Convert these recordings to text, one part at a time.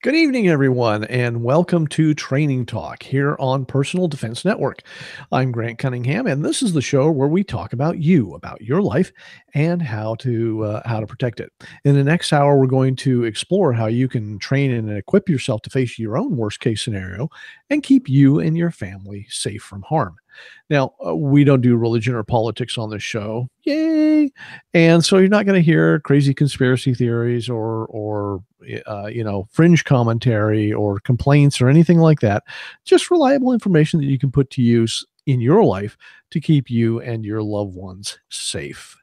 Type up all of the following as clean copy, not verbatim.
Good evening, everyone, and welcome to Training Talk here on Personal Defense Network. I'm Grant Cunningham, and this is the show where we talk about you, about your life, and how to protect it. In the next hour, we're going to explore how you can train and equip yourself to face your own worst case scenario and keep you and your family safe from harm. Now, we don't do religion or politics on this show. Yay! And so you're not going to hear crazy conspiracy theories or fringe commentary or complaints or anything like that. Just reliable information that you can put to use in your life to keep you and your loved ones safe.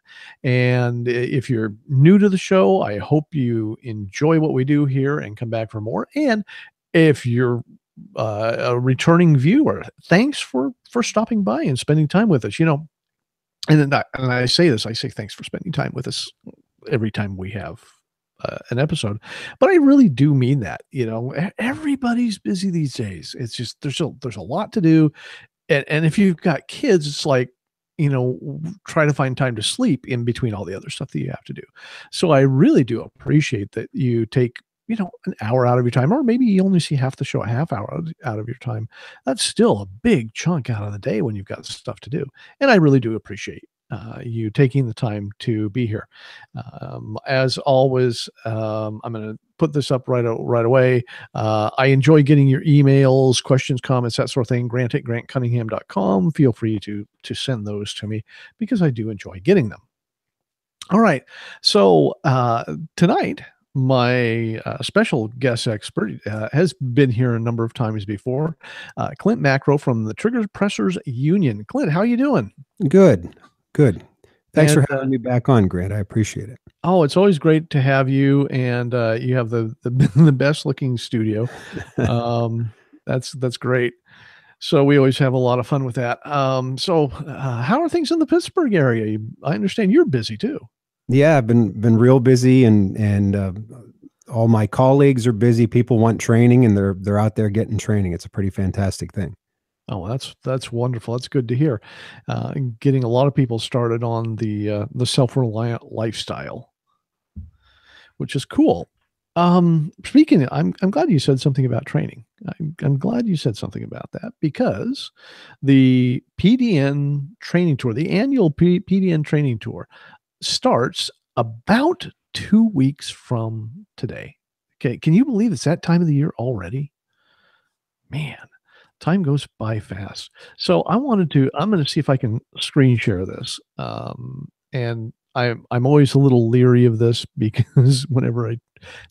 And if you're new to the show, I hope you enjoy what we do here and come back for more. And if you're a returning viewer, thanks for stopping by and spending time with us. And I say this, I say thanks for spending time with us every time we have an episode, but I really do mean that. Everybody's busy these days. It's just there's a lot to do, and if you've got kids, it's like try to find time to sleep in between all the other stuff that you have to do. So I really do appreciate that you take an hour out of your time, or maybe you only see half the show, a half hour out of your time. That's still a big chunk out of the day when you've got stuff to do. And I really do appreciate you taking the time to be here. As always, I'm going to put this up right away. I enjoy getting your emails, questions, comments, that sort of thing. Grant@grantcunningham.com. Feel free to send those to me because I do enjoy getting them. All right. So tonight, my special guest expert has been here a number of times before. Clint Macro from the Trigger Pressers Union. Clint, how you doing? Good. Thanks And, for having me back on, Grant. I appreciate it. Oh, it's always great to have you, and you have the the best looking studio. That's great. So we always have a lot of fun with that. How are things in the Pittsburgh area? I understand you're busy too. Yeah, I've been real busy, and all my colleagues are busy. People want training, and they're out there getting training. It's a pretty fantastic thing. Oh, that's wonderful. That's good to hear. Getting a lot of people started on the self-reliant lifestyle, which is cool. Speaking, I'm glad you said something about training. I'm glad you said something about that because the PDN training tour, the annual PDN training tour, starts about 2 weeks from today. Okay, can you believe it's that time of the year already? Man, time goes by fast. So I'm going to see if I can screen share this. And I'm always a little leery of this because whenever I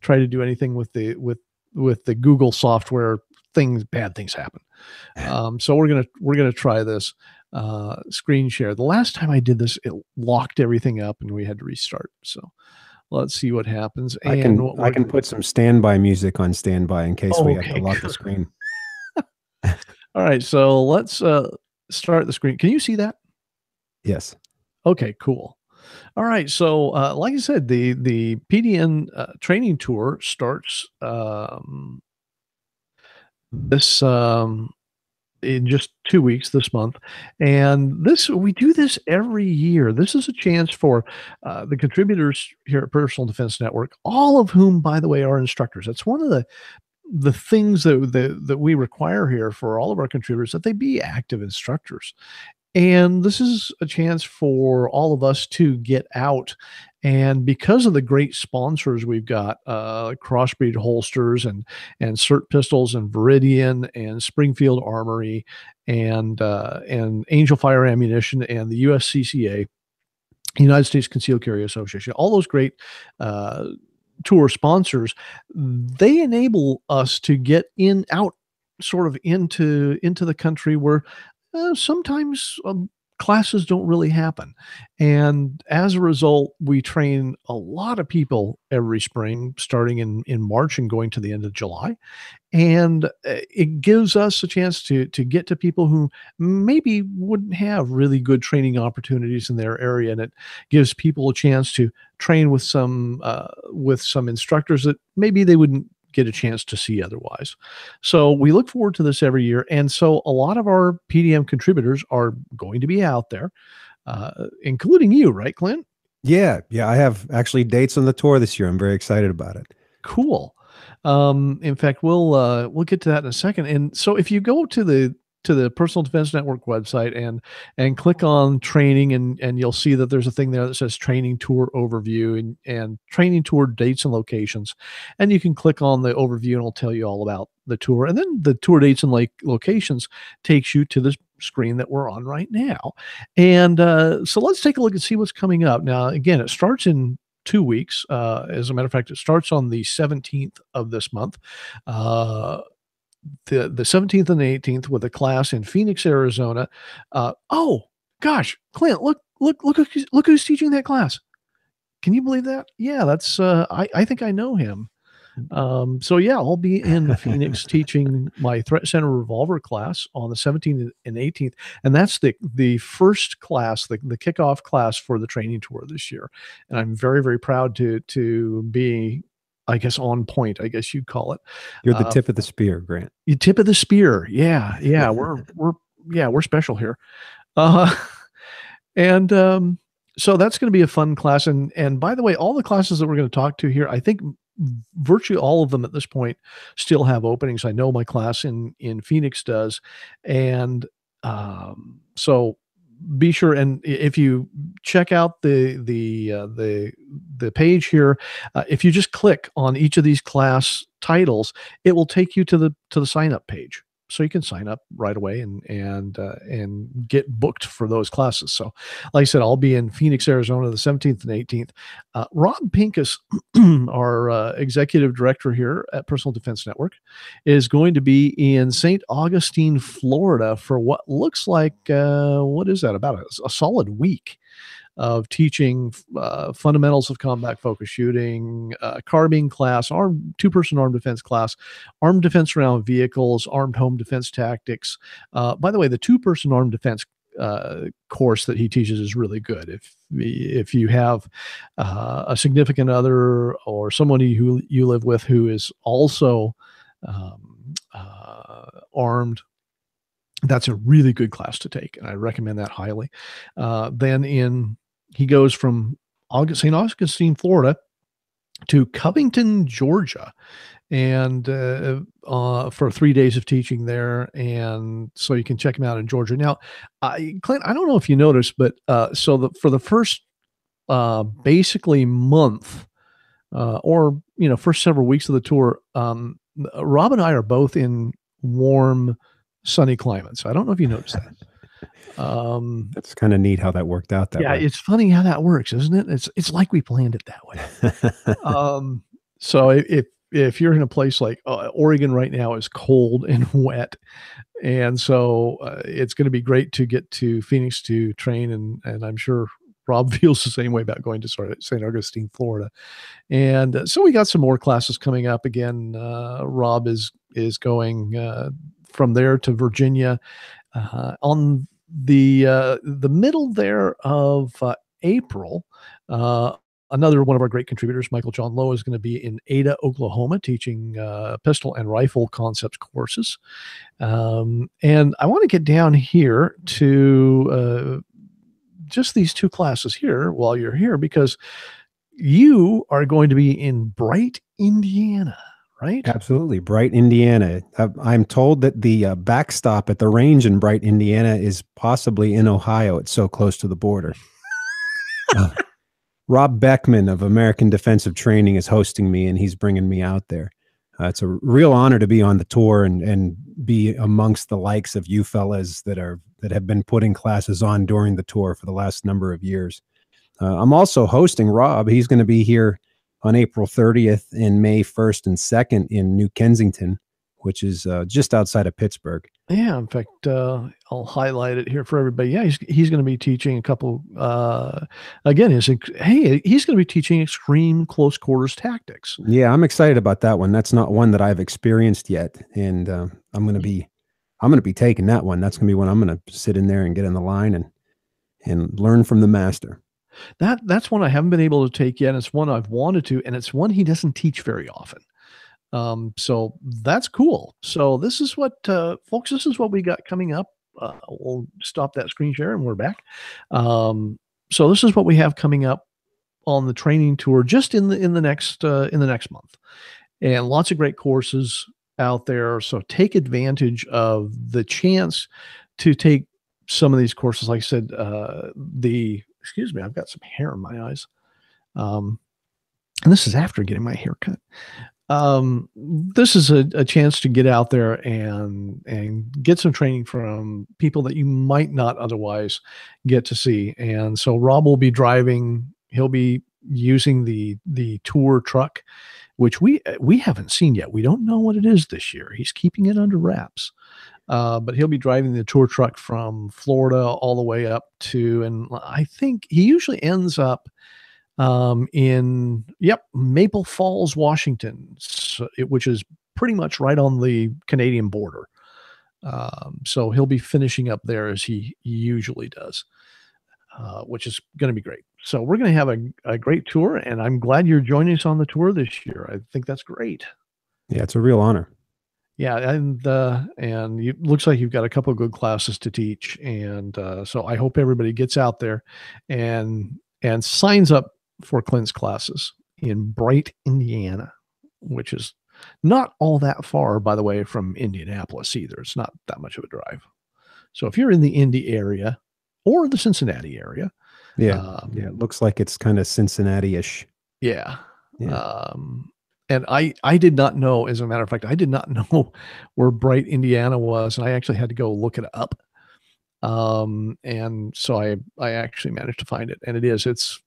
try to do anything with the Google software, bad things happen. So we're gonna try this screen share. The last time I did this, it locked everything up and we had to restart. So let's see what happens. I can put some standby music on standby in case we have to lock the screen. All right, so let's start the screen. Can you see that? Yes. Okay, cool. All right, so like I said, the PDN training tour starts this in just 2 weeks this month, and we do this every year. This is a chance for the contributors here at Personal Defense Network, all of whom, by the way, are instructors. That's one of the things that we require here for all of our contributors, that they be active instructors. And this is a chance for all of us to get out. And because of the great sponsors we've got, Crossbreed Holsters and Cert Pistols and Viridian and Springfield Armory and Angel Fire Ammunition and the USCCA, United States Concealed Carry Association, all those great tour sponsors, they enable us to get out sort of into the country where sometimes classes don't really happen. And as a result, we train a lot of people every spring, starting in March and going to the end of July. And it gives us a chance to get to people who maybe wouldn't have really good training opportunities in their area. And it gives people a chance to train with some instructors that maybe they wouldn't get a chance to see otherwise. So we look forward to this every year. And so a lot of our PDM contributors are going to be out there, including you, right, Clint? Yeah. I have actually dates on the tour this year. I'm very excited about it. Cool. In fact, we'll get to that in a second. And so if you go to the Personal Defense Network website and click on training, and you'll see that there's a thing there that says training tour overview and training tour dates and locations. And you can click on the overview and it'll tell you all about the tour. And then the tour dates and locations takes you to this screen that we're on right now. And so let's take a look and see what's coming up. Now, again, it starts in 2 weeks. As a matter of fact, it starts on the 17th of this month. The 17th and the 18th with a class in Phoenix, Arizona. Oh gosh, Clint, look who's teaching that class. Can you believe that? Yeah, that's I think I know him. So yeah, I'll be in Phoenix teaching my Threat Center Revolver class on the 17th and 18th, and that's the first class, the kickoff class for the training tour this year. And I'm very, very proud to be, I guess, on point, I guess you'd call it. You're the tip of the spear, Grant. You tip of the spear. Yeah, yeah, we're special here. Uh, and so that's going to be a fun class. And by the way, all the classes that we're going to talk to here, I think virtually all of them at this point still have openings. I know my class in Phoenix does, and so be sure, and if you check out the page here, if you just click on each of these class titles, it will take you to the sign up page. So you can sign up right away and get booked for those classes. So, like I said, I'll be in Phoenix, Arizona, the 17th and 18th. Rob Pincus, our executive director here at Personal Defense Network, is going to be in St. Augustine, Florida, for what looks like what is that, about a solid week of teaching fundamentals of combat focused shooting, carbine class, two-person armed defense class, armed defense around vehicles, armed home defense tactics. By the way, the two-person armed defense course that he teaches is really good. If you have a significant other or somebody who you live with who is also armed, that's a really good class to take, and I recommend that highly. He goes from St. Augustine, Florida, to Covington, Georgia, and for 3 days of teaching there. And so you can check him out in Georgia. Now, Clint, I don't know if you noticed, but for the first basically month, or first several weeks of the tour, Rob and I are both in warm, sunny climates. I don't know if you noticed that. That's kind of neat how that worked out that way. It's funny how that works, isn't it? It's like we planned it that way. So if you're in a place like Oregon right now is cold and wet, and so it's going to be great to get to Phoenix to train, and I'm sure Rob feels the same way about going to St. Augustine, Florida. And so we got some more classes coming up. Again, Rob is going from there to Virginia on the middle there of April. Another one of our great contributors, Michael John Lowe, is going to be in Ada, Oklahoma, teaching pistol and rifle concepts courses. And I want to get down here to just these two classes here while you're here, because you are going to be in Bright, Indiana. Right? Absolutely. Bright, Indiana. I'm told that the backstop at the range in Bright, Indiana is possibly in Ohio. It's so close to the border. Rob Beckman of American Defensive Training is hosting me, and he's bringing me out there. It's a real honor to be on the tour and be amongst the likes of you fellas that have been putting classes on during the tour for the last number of years. I'm also hosting Rob. He's going to be here on April 30th and May 1st and 2nd in New Kensington, which is just outside of Pittsburgh. Yeah, in fact, I'll highlight it here for everybody. Yeah, he's going to be teaching a couple. Again, he's going to be teaching extreme close quarters tactics. Yeah, I'm excited about that one. That's not one that I've experienced yet, and I'm going to be taking that one. That's going to be one I'm going to sit in there and get in the line and learn from the master. That's one I haven't been able to take yet. It's one I've wanted to, and it's one he doesn't teach very often. So that's cool. So this is what, folks, this is what we got coming up. We'll stop that screen share and we're back. So this is what we have coming up on the training tour just in the next month. and lots of great courses out there. So take advantage of the chance to take some of these courses. Like I said, excuse me, I've got some hair in my eyes. And this is after getting my hair cut. This is a chance to get out there and get some training from people that you might not otherwise get to see. And so Rob will be driving. He'll be using the tour truck, which we haven't seen yet. We don't know what it is this year. He's keeping it under wraps. But he'll be driving the tour truck from Florida all the way up to, and I think he usually ends up in Maple Falls, Washington, which is pretty much right on the Canadian border. So he'll be finishing up there as he usually does, which is going to be great. So we're going to have a great tour, and I'm glad you're joining us on the tour this year. I think that's great. Yeah, it's a real honor. Yeah, and it looks like you've got a couple of good classes to teach, and so I hope everybody gets out there and signs up for Clint's classes in Bright, Indiana, which is not all that far, by the way, from Indianapolis either. It's not that much of a drive. So if you're in the Indy area or the Cincinnati area, it looks like it's kind of Cincinnati-ish. Yeah. And I did not know, as a matter of fact, I did not know where Bright, Indiana was, and I actually had to go look it up. And so I actually managed to find it, and it's,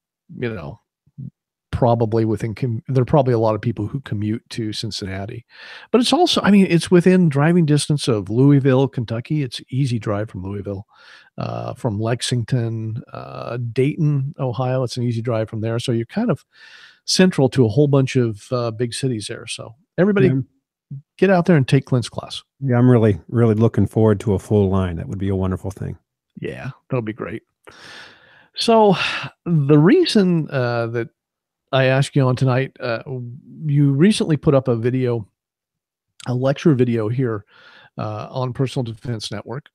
probably there are probably a lot of people who commute to Cincinnati, but it's also, it's within driving distance of Louisville, Kentucky. It's easy drive from Louisville, from Lexington, Dayton, Ohio. It's an easy drive from there. So you're kind of central to a whole bunch of big cities there. So everybody get out there and take Clint's class. Yeah, I'm really, really looking forward to a full line. That would be a wonderful thing. Yeah, that'll be great. So the reason that I asked you on tonight, you recently put up a lecture video here on Personal Defense Network,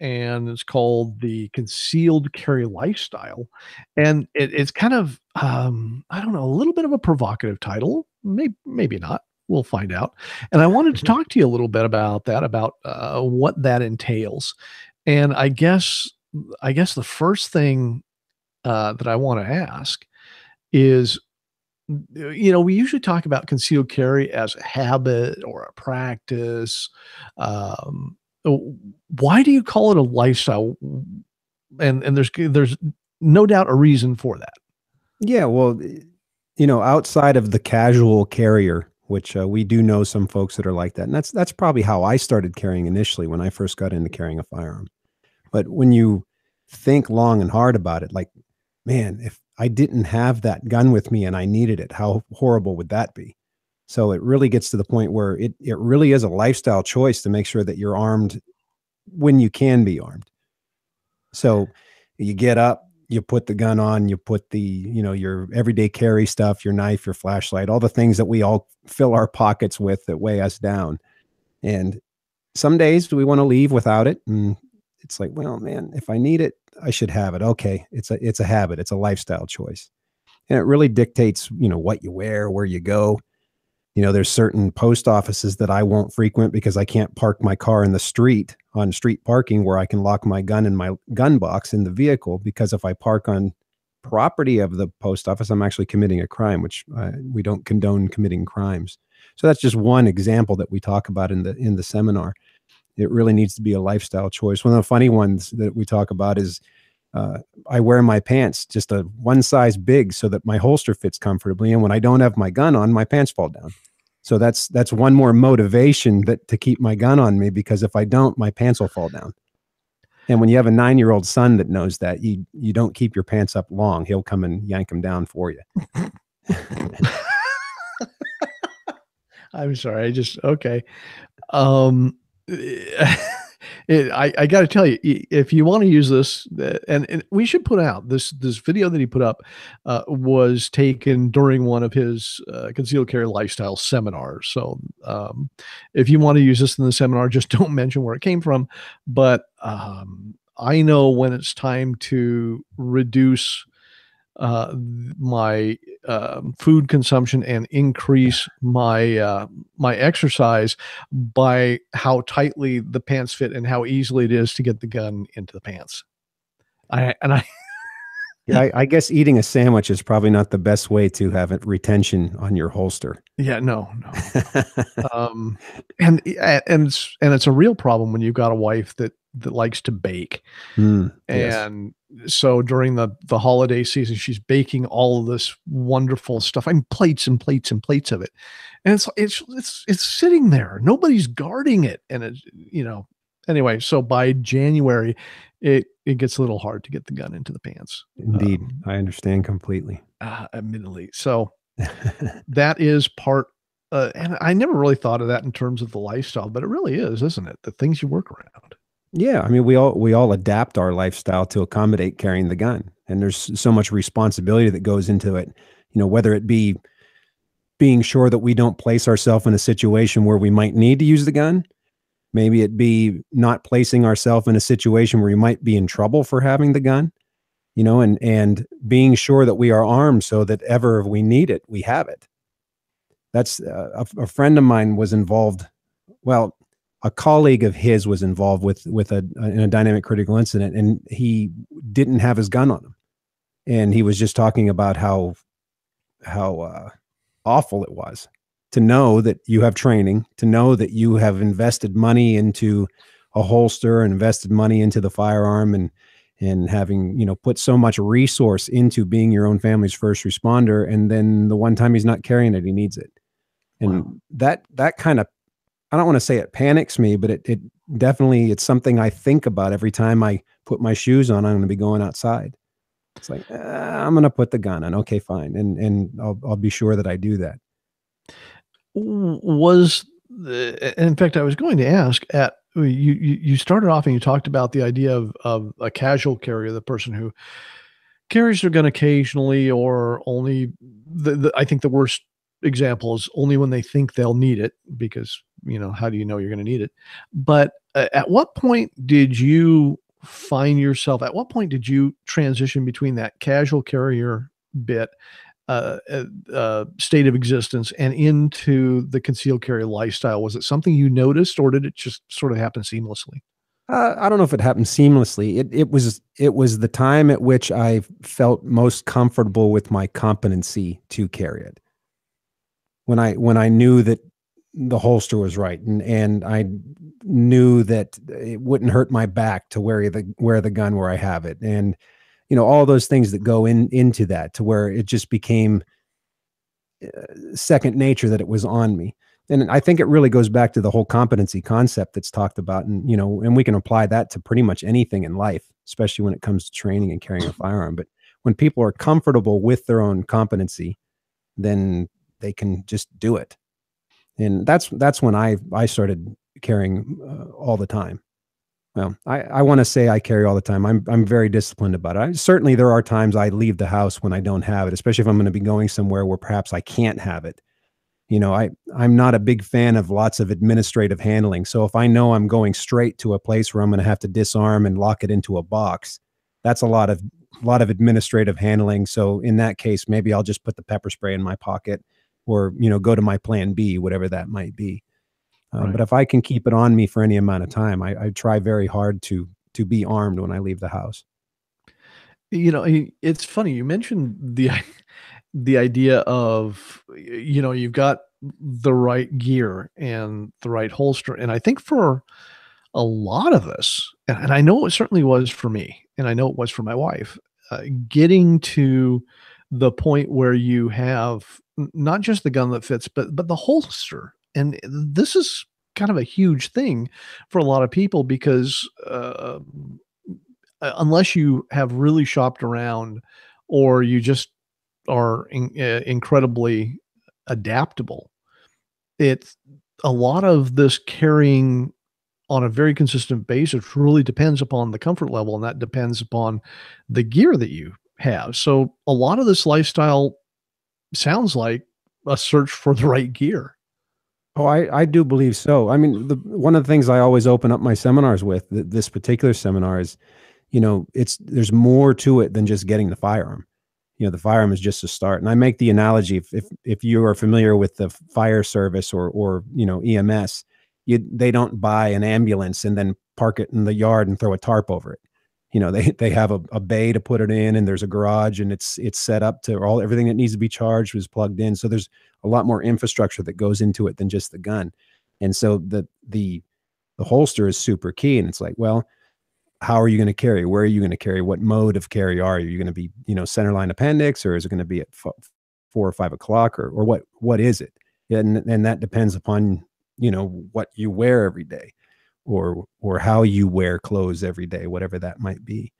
and it's called The Concealed Carry Lifestyle. And it's kind of, I don't know, a little bit of a provocative title, maybe not. We'll find out. And I wanted to talk to you a little bit about that, about what that entails. And I guess the first thing that I want to ask is, we usually talk about concealed carry as a habit or a practice. Why do you call it a lifestyle? And there's no doubt a reason for that. Yeah, well, outside of the casual carrier, which we do know some folks that are like that. And that's probably how I started carrying initially when I first got into carrying a firearm. But when you think long and hard about it, like, man, if I didn't have that gun with me and I needed it, how horrible would that be? So it really gets to the point where it really is a lifestyle choice to make sure that you're armed when you can be armed. So you get up, you put the gun on, you put the, your everyday carry stuff, your knife, your flashlight, all the things that we all fill our pockets with that weigh us down. And some days do we want to leave without it? And it's like, well, man, if I need it, I should have it. Okay. It's a habit. It's a lifestyle choice. And it really dictates, what you wear, where you go. There's certain post offices that I won't frequent because I can't park my car in the street on street parking where I can lock my gun in my gun box in the vehicle, because if I park on property of the post office, I'm actually committing a crime, which we don't condone committing crimes. So that's just one example that we talk about in the seminar. It really needs to be a lifestyle choice. One of the funny ones that we talk about is I wear my pants just a one size big so that my holster fits comfortably. And when I don't have my gun on, my pants fall down. So that's one more motivation to keep my gun on me, because if I don't, my pants will fall down. And when you have a 9-year-old son that knows that, you don't keep your pants up long. He'll come and yank them down for you. I'm sorry. Okay. I got to tell you, if you want to use this, and we should put out this video that he put up was taken during one of his concealed carry lifestyle seminars. So if you want to use this in the seminar, just don't mention where it came from. But I know when it's time to reduce my food consumption and increase my exercise by how tightly the pants fit and how easily it is to get the gun into the pants. I Yeah, I guess eating a sandwich is probably not the best way to have retention on your holster. yeah, no. Um, and it's a real problem when you've got a wife that likes to bake. Yes, And so during the holiday season, she's baking all of this wonderful stuff. I mean, plates and plates and plates of it. And it's sitting there. Nobody's guarding it. And anyway, so by January, it gets a little hard to get the gun into the pants. indeed. I understand completely. Admittedly. So that is part and I never really thought of that in terms of the lifestyle, but it really is, isn't it? The things you work around. Yeah, I mean, we all adapt our lifestyle to accommodate carrying the gun, and there's so much responsibility that goes into it. Whether it be being sure that we don't place ourselves in a situation where we might need to use the gun, maybe it be not placing ourselves in a situation where we might be in trouble for having the gun, and being sure that we are armed so that ever we need it, we have it. That's a friend of mine was involved. Well, a colleague of his was involved in a dynamic critical incident, and he didn't have his gun on him, and he was just talking about how awful it was to know that you have training, to know that you have invested money into a holster and invested money into the firearm, and having put so much resource into being your own family's first responder, and then the one time he's not carrying it, he needs it. And Wow. that kind of, I don't want to say it panics me, but it definitely, it's something I think about every time I put my shoes on. I'm going to be going outside. It's like, I'm going to put the gun on. Okay, fine. And I'll be sure that I do that. Was in fact, I was going to ask you started off and you talked about the idea of a casual carrier, the person who carries their gun occasionally or only I think the worst example is only when they think they'll need it because, how do you know you're going to need it? But at what point did you at what point did you transition between that casual carrier bit, state of existence and into the concealed carry lifestyle? Was it something you noticed or did it just sort of happen seamlessly? I don't know if it happened seamlessly. It was the time at which I felt most comfortable with my competency to carry it. When I knew that the holster was right, and I knew that it wouldn't hurt my back to wear the gun where I have it, and all those things that go into that, to where it just became second nature that it was on me. And I think it really goes back to the whole competency concept that's talked about, and we can apply that to pretty much anything in life, especially when it comes to training and carrying a firearm. But when people are comfortable with their own competency, then they can just do it. And that's when I started carrying all the time. Well, I want to say I carry all the time. I'm very disciplined about it. Certainly there are times I leave the house when I don't have it, especially if I'm going to be going somewhere where perhaps I can't have it. I'm not a big fan of lots of administrative handling. So if I know I'm going straight to a place where I'm going to have to disarm and lock it into a box, that's a lot of administrative handling. So in that case, maybe I'll just put the pepper spray in my pocket, or go to my plan B, whatever that might be. Right. But if I can keep it on me for any amount of time, I try very hard to be armed when I leave the house. It's funny you mentioned the idea of you've got the right gear and the right holster, and I think for a lot of us, and I know it certainly was for me, and I know it was for my wife, getting to the point where you have not just the gun that fits, but the holster, and this is kind of a huge thing for a lot of people because unless you have really shopped around or you just are incredibly adaptable, it's a lot of this carrying on a very consistent basis really depends upon the comfort level, and that depends upon the gear that you have. So a lot of this lifestyle sounds like a search for the right gear. Oh, I do believe so. I mean, one of the things I always open up my seminars with, this particular seminar, is, there's more to it than just getting the firearm. the firearm is just a start. And I make the analogy, if you are familiar with the fire service or EMS, they don't buy an ambulance and then park it in the yard and throw a tarp over it. They have a bay to put it in, and there's a garage, and it's set up to everything that needs to be charged was plugged in. So there's a lot more infrastructure that goes into it than just the gun. And so the holster is super key. And it's like, well, how are you going to carry? Where are you going to carry? What mode of carry are you? Are you going to be, centerline appendix, or is it going to be at 4 or 5 o'clock, or what is it? And that depends upon, what you wear every day, or how you wear clothes every day, whatever that might be.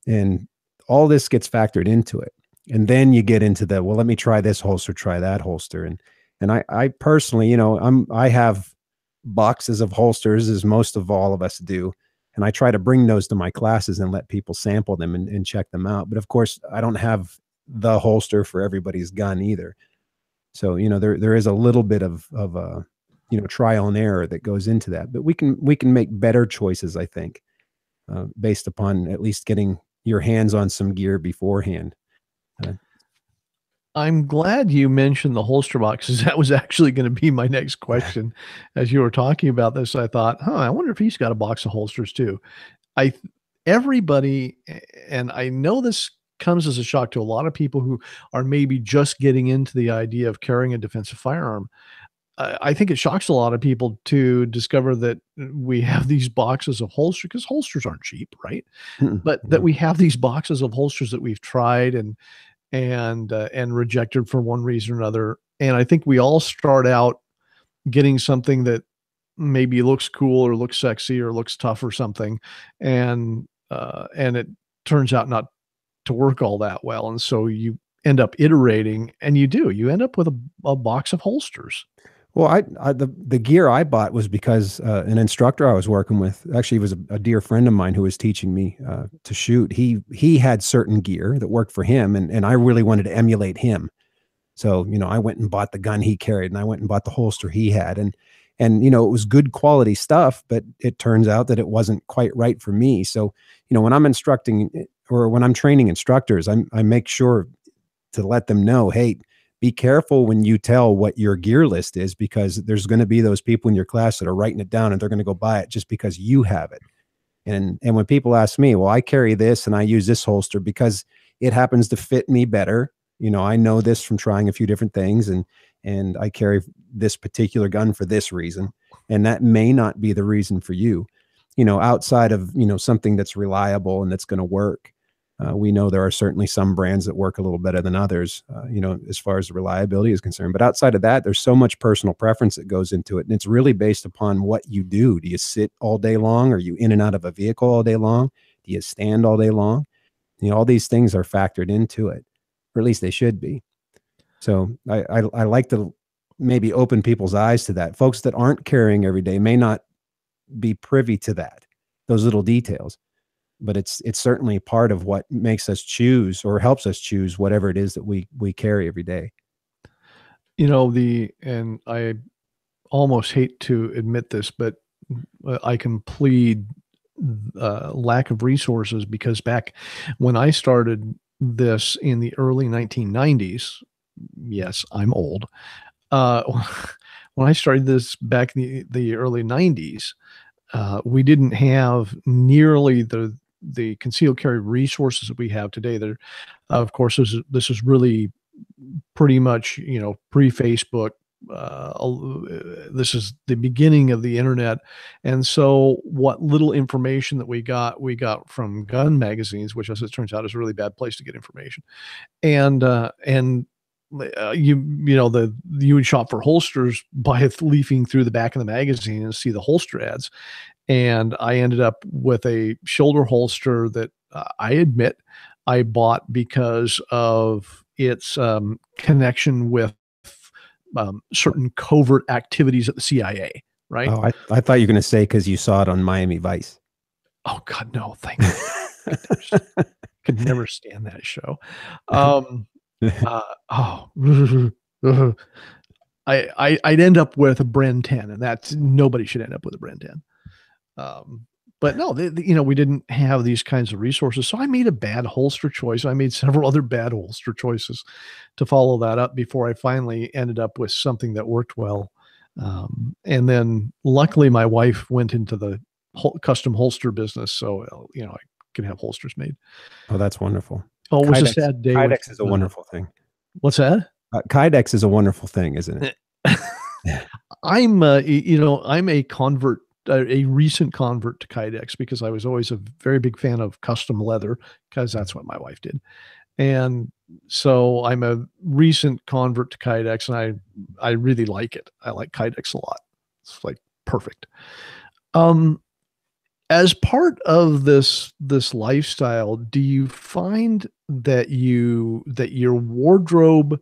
And all this gets factored into it. And then you get into well, let me try this holster, try that holster. And I personally, I have boxes of holsters, as most of all of us do. And I try to bring those to my classes and let people sample them and check them out. But of course, I don't have the holster for everybody's gun either. So, there is a little bit of trial and error that goes into that. But we can make better choices, I think, based upon at least getting your hands on some gear beforehand. I'm glad you mentioned the holster boxes. That was actually going to be my next question. As you were talking about this, I thought, I wonder if he's got a box of holsters too. Everybody, and I know this comes as a shock to a lot of people who are maybe just getting into the idea of carrying a defensive firearm. I think it shocks a lot of people to discover that we have these boxes of holsters, because holsters aren't cheap, right? But that we have these boxes of holsters that we've tried and rejected for one reason or another. And I think we all start out getting something that maybe looks cool or looks sexy or looks tough or something, and it turns out not to work all that well. And so you end up iterating, and you end up with a box of holsters. Well, the gear I bought was because an instructor I was working with, actually, was a dear friend of mine who was teaching me to shoot. He had certain gear that worked for him, and I really wanted to emulate him. So, I went and bought the gun he carried, and I went and bought the holster he had, and it was good quality stuff, but it turns out that it wasn't quite right for me. So, when I'm instructing, or when I'm training instructors, I make sure to let them know, hey, be careful when you tell what your gear list is, because there's going to be those people in your class that are writing it down, and they're going to go buy it just because you have it. And when people ask me, well, I carry this and I use this holster because it happens to fit me better. I know this from trying a few different things, and I carry this particular gun for this reason. And that may not be the reason for you, outside of, something that's reliable and that's going to work. We know there are certainly some brands that work a little better than others, as far as the reliability is concerned. But outside of that, there's so much personal preference that goes into it. And it's really based upon what you do. Do you sit all day long? Are you in and out of a vehicle all day long? Do you stand all day long? All these things are factored into it, or at least they should be. So I like to maybe open people's eyes to that. Folks that aren't carrying every day may not be privy to those little details. But it's certainly part of what makes us choose, or helps us choose, whatever it is that we carry every day. And I almost hate to admit this, but I can plead lack of resources, because back when I started this in the early 1990s, yes, I'm old. When I started this back in the early 90s, we didn't have nearly the concealed carry resources that we have today. That, of course, this is really pretty much, pre-Facebook. This is the beginning of the internet. And so what little information that we got from gun magazines, which, as it turns out, is a really bad place to get information. And you would shop for holsters by leafing through the back of the magazine and see the holster ads. And I ended up with a shoulder holster that I admit I bought because of its connection with certain covert activities at the CIA, right? Oh, I thought you were going to say because you saw it on Miami Vice. Oh, God, no, thank you. Could never stand that show. I'd end up with a Bren 10, and nobody should end up with a Bren 10. But no, we didn't have these kinds of resources. So I made a bad holster choice. I made several other bad holster choices to follow that up before I finally ended up with something that worked well. And then luckily my wife went into the custom holster business. So, I can have holsters made. Oh, that's wonderful. Oh, it was a Kydex, sad day when Kydex is a wonderful thing. what's that? Kydex is a wonderful thing, isn't it? I'm a convert, a recent convert to Kydex because I was always a very big fan of custom leather because that's what my wife did. And so I'm a recent convert to Kydex and I really like it. I like Kydex a lot. It's like perfect. Um, as part of this lifestyle, do you find that your wardrobe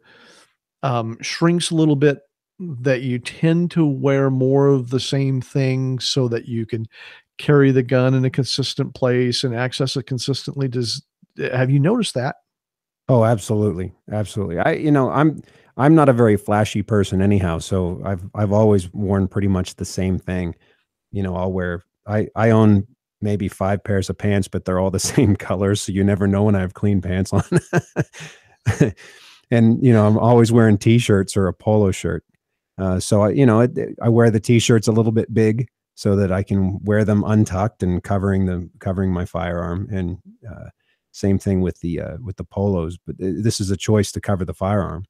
shrinks a little bit, that you tend to wear more of the same thing so that you can carry the gun in a consistent place and access it consistently? Have you noticed that? Oh, absolutely. Absolutely. I'm not a very flashy person anyhow, so I've always worn pretty much the same thing. I'll wear I own maybe 5 pairs of pants, but they're all the same colors, so you never know when I have clean pants on. And I'm always wearing t-shirts or a polo shirt. So I wear the t-shirts a little bit big so that I can wear them untucked and covering my firearm. And same thing with the polos, but this is a choice to cover the firearm.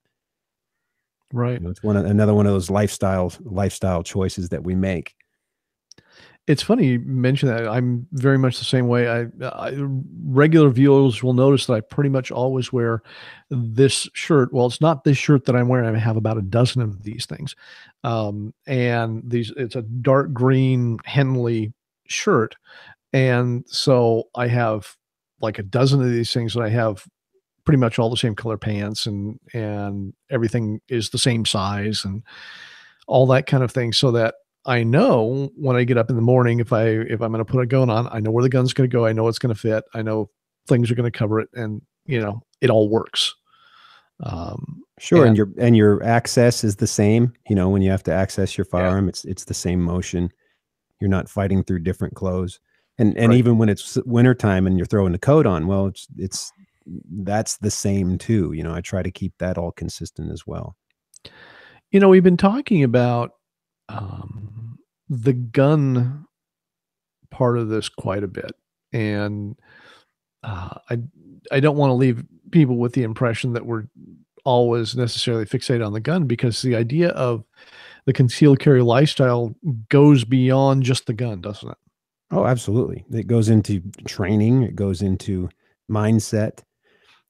Right. It's another one of those lifestyle choices that we make. It's funny you mention that. I'm very much the same way. Regular viewers will notice that I pretty much always wear this shirt. Well, it's not this shirt that I'm wearing. I have about a dozen of these things. And it's a dark green Henley shirt. And so I have like a dozen of these things and I have pretty much all the same color pants and everything is the same size and all that kind of thing so that I know when I get up in the morning, if I'm going to put a gun on, I know where the gun's going to go. I know it's going to fit. I know things are going to cover it, and it all works. Sure, and your access is the same. When you have to access your firearm, it's the same motion. You're not fighting through different clothes, and Right. even when it's wintertime and you're throwing the coat on, well, that's the same too. I try to keep that all consistent as well. We've been talking about the gun part of this quite a bit, and I don't want to leave people with the impression that we're always necessarily fixated on the gun because the idea of the concealed carry lifestyle goes beyond just the gun, doesn't it? Oh, absolutely. It goes into training. It goes into mindset.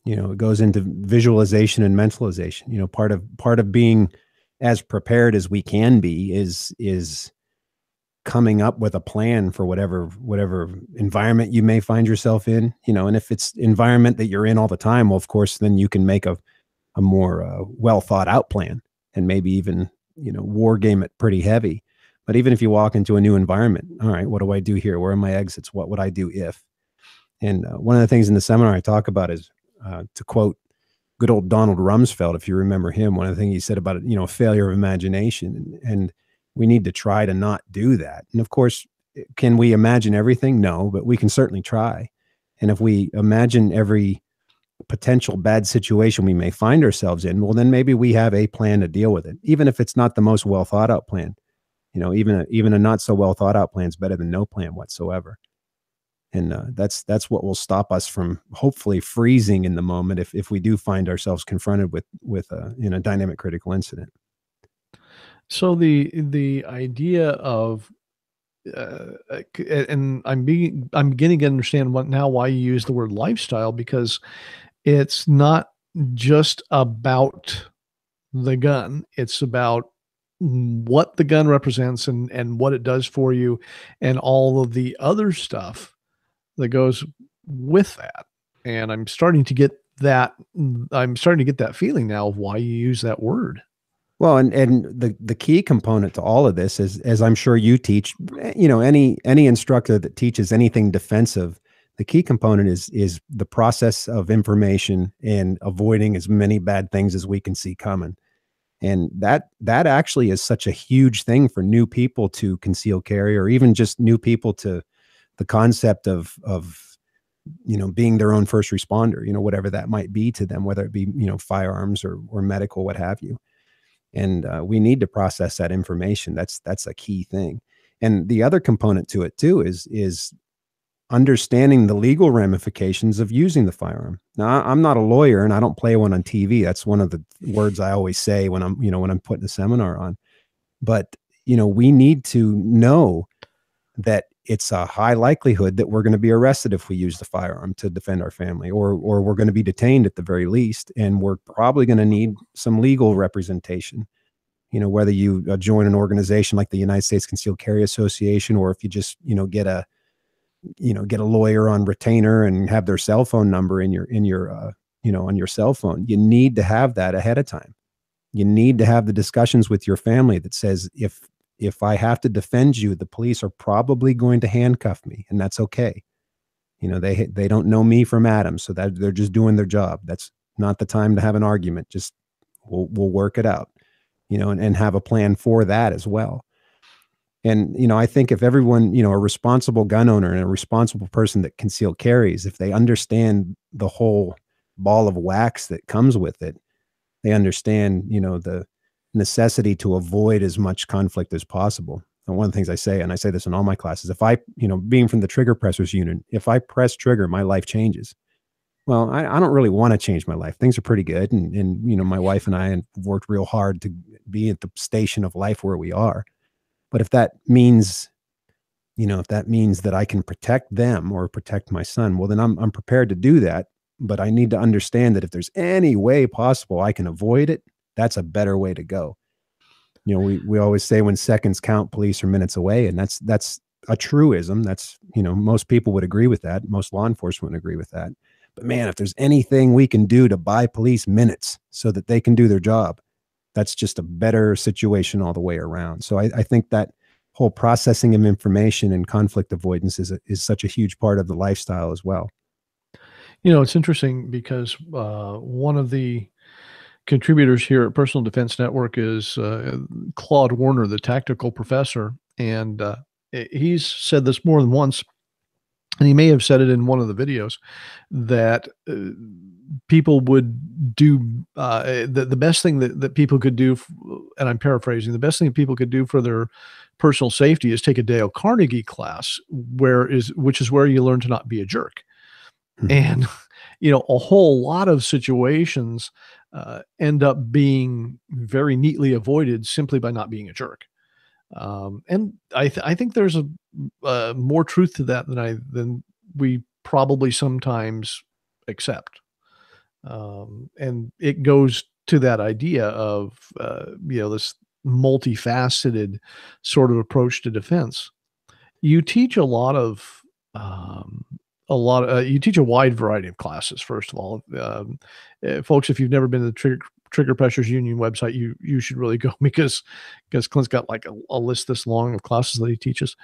It goes into visualization and mentalization. Part of being as prepared as we can be is coming up with a plan for whatever environment you may find yourself in. And if it's environment that you're in all the time, well, of course, then you can make a more well thought out plan and maybe even war game it pretty heavy. But even if you walk into a new environment, all right, what do I do here? Where are my exits? What would I do if? And one of the things in the seminar I talk about is to quote good old Donald Rumsfeld, if you remember him, one of the things he said about it, failure of imagination, and we need to try to not do that. And of course, can we imagine everything? No, but we can certainly try. And if we imagine every potential bad situation we may find ourselves in, well, then maybe we have a plan to deal with it, even if it's not the most well thought out plan. Even a not so well thought out plan is better than no plan whatsoever. And that's what will stop us from hopefully freezing in the moment if we do find ourselves confronted with a dynamic critical incident. So the idea of and I'm beginning to understand why you use the word lifestyle, because it's not just about the gun. It's about what the gun represents and what it does for you and all of the other stuff that goes with that. And I'm starting to get that feeling now of why you use that word. Well, and the key component to all of this is, as I'm sure you teach, any instructor that teaches anything defensive, the key component is the process of information and avoiding as many bad things as we can see coming. And that actually is such a huge thing for new people to conceal carry, or even just new people to the concept of being their own first responder, whatever that might be to them, whether it be, firearms or medical, what have you. And we need to process that information. That's a key thing. And the other component to it too is understanding the legal ramifications of using the firearm. Now, I'm not a lawyer and I don't play one on TV. That's one of the words I always say when I'm putting a seminar on. But, we need to know that it's a high likelihood that we're going to be arrested if we use the firearm to defend our family, or we're going to be detained at the very least. And we're probably going to need some legal representation, whether you join an organization like the United States Concealed Carry Association, or if you just, get a lawyer on retainer and have their cell phone number in your on your cell phone. You need to have that ahead of time. You need to have the discussions with your family that says, if I have to defend you, the police are probably going to handcuff me, and that's okay. They don't know me from Adam, so that they're just doing their job. That's not the time to have an argument. Just we'll work it out, and have a plan for that as well. And, I think if everyone, a responsible gun owner and a responsible person that concealed carries, if they understand the whole ball of wax that comes with it, they understand, the necessity to avoid as much conflict as possible. And one of the things I say, and I say this in all my classes, if I, being from the trigger pressers unit, if I press trigger, my life changes. Well, I don't really want to change my life. Things are pretty good. And my wife and I have worked real hard to be at the station of life where we are. But if that means, that I can protect them or protect my son, well, then I'm prepared to do that. But I need to understand that if there's any way possible I can avoid it, that's a better way to go. We always say when seconds count, police are minutes away. And that's a truism. That's, most people would agree with that. Most law enforcement would agree with that. But man, if there's anything we can do to buy police minutes so that they can do their job, that's just a better situation all the way around. So I think that whole processing of information and conflict avoidance is such a huge part of the lifestyle as well. It's interesting because one of the contributors here at Personal Defense Network is Claude Warner, the tactical professor. And he's said this more than once, and he may have said it in one of the videos, that people would do the best thing that people could do, and I'm paraphrasing, the best thing that people could do for their personal safety is take a Dale Carnegie class, which is where you learn to not be a jerk. And, a whole lot of situations end up being very neatly avoided simply by not being a jerk. And I think there's a more truth to that than we probably sometimes accept. And it goes to that idea of, this multifaceted sort of approach to defense. You teach you teach a wide variety of classes. First of all, folks, if you've never been to the Trigger Pressures Union website, you should really go because Clint's got like a list this long of classes that he teaches.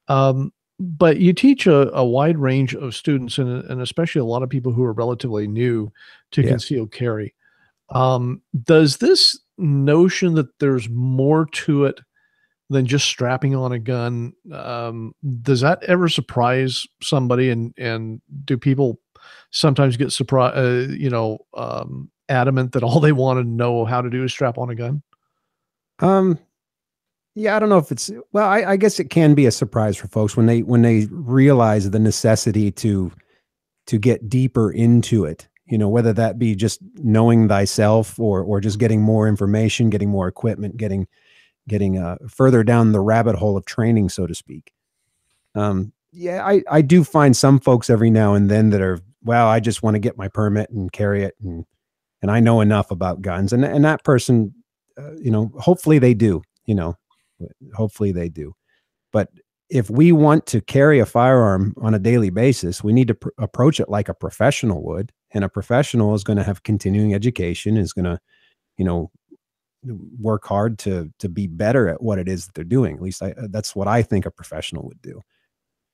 But you teach a wide range of students, and especially a lot of people who are relatively new to concealed carry. Does this notion that there's more to it than just strapping on a gun, does that ever surprise somebody? And do people sometimes get surprised, adamant that all they want to know how to do is strap on a gun? Yeah, I don't know if I guess it can be a surprise for folks when they realize the necessity to get deeper into it, whether that be just knowing thyself or just getting more information, getting more equipment, getting further down the rabbit hole of training, so to speak. I do find some folks every now and then that are, well, I just want to get my permit and carry it. And I know enough about guns, and that person, hopefully they do, hopefully they do. But if we want to carry a firearm on a daily basis, we need to approach it like a professional would. And a professional is going to have continuing education, is going to, work hard to be better at what it is that they're doing. At least that's what I think a professional would do.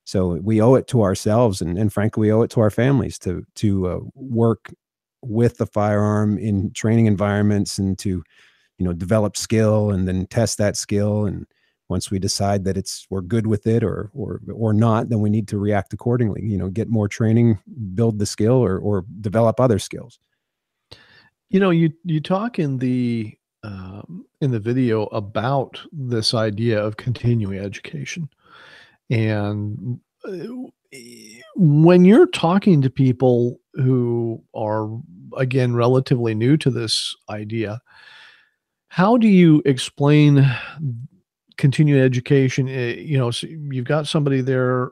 So we owe it to ourselves, and frankly, we owe it to our families to work with the firearm in training environments, and to, develop skill and then test that skill. And Once we decide that we're good with it or not, then we need to react accordingly. Get more training, build the skill, or develop other skills. You talk in the video about this idea of continuing education. And when you're talking to people who are, again, relatively new to this idea, how do you explain continuing education? So you've got somebody there.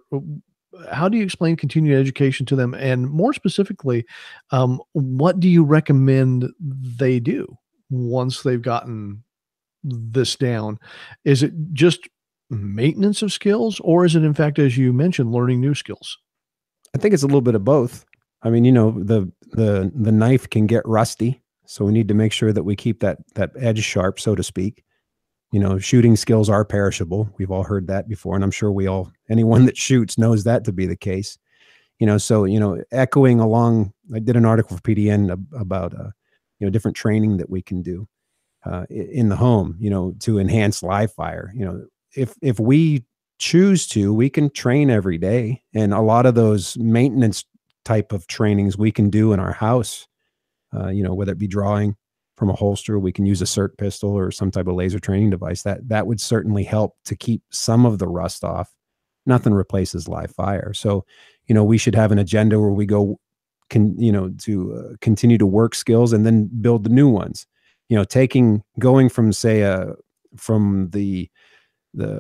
How do you explain continuing education to them? And more specifically, what do you recommend they do once they've gotten this down? Is it just maintenance of skills, or is it, in fact, as you mentioned, learning new skills? I think it's a little bit of both. I mean, the knife can get rusty, so we need to make sure that we keep that edge sharp, so to speak. Shooting skills are perishable. We've all heard that before, and I'm sure anyone that shoots knows that to be the case. So echoing along, I did an article for PDN about different training that we can do in the home, to enhance live fire. If we choose to, we can train every day, and a lot of those maintenance type of trainings we can do in our house. Whether it be drawing from a holster, we can use a SIRT pistol or some type of laser training device. That would certainly help to keep some of the rust off. Nothing replaces live fire. So, we should have an agenda where we go, to continue to work skills and then build the new ones. Going from, say, from the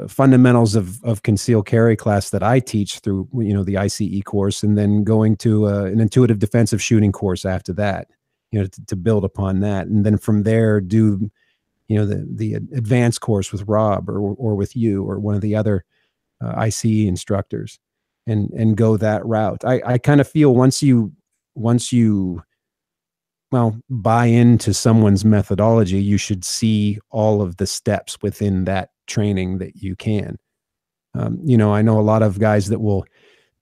fundamentals of concealed carry class that I teach through, the ICE course, and then going to an intuitive defensive shooting course after that, to build upon that. And then from there, do, the advanced course with Rob or with you or one of the other ICE instructors, and go that route. I kind of feel once you buy into someone's methodology, you should see all of the steps within that training that you can. I know a lot of guys that will